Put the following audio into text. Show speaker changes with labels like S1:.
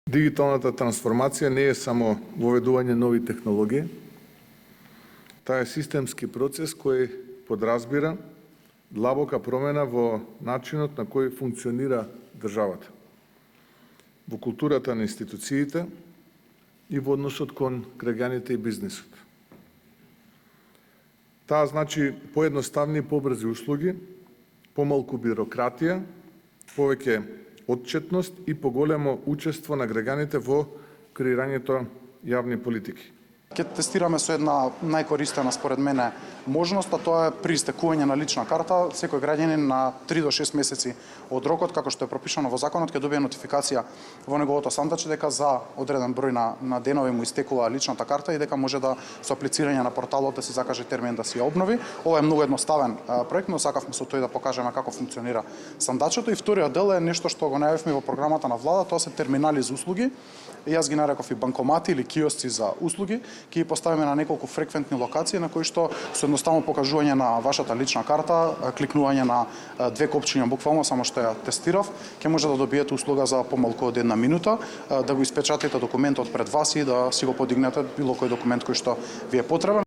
S1: Дигиталната трансформација не е само воведување нови технологии, таа е системски процес кој подразбира длабока промена во начинот на кој функционира државата, во културата на институциите и во односот кон граѓаните и бизнисот. Таа значи поедноставни и побрзи услуги, помалку бирократија, повеќе отчетност и поголемо учество на граѓаните во креирањето јавни политики.
S2: Ќе тестираме со една најкористена според мене можност, а тоа е при истекување на лична карта, секој граѓанин на 3 до 6 месеци од рокот, како што е пропишано во законот, ќе добие нотификација во неговото сандаче дека за одреден број на денови му истекува личната карта и дека може да со аплицирање на порталот да си закаже термин да си ја обнови. Ова е многу едноставен проект, но сакавме со тој да покажеме како функционира сандачето. И вториот дел е нешто што го најавивме во програмата на влада, тоа се терминали за услуги. Јас ги нареков и банкомати или киосци за услуги, ќе ги поставиме на неколку фреквентни локации на кои што со едноставно покажување на вашата лична карта, кликнување на две копчиња буквално, само што ја тестирав, ќе може да добиете услуга за помалку од една минута, да го испечатите документот пред вас и да си го подигнете било кој документ кој што ви е потребен.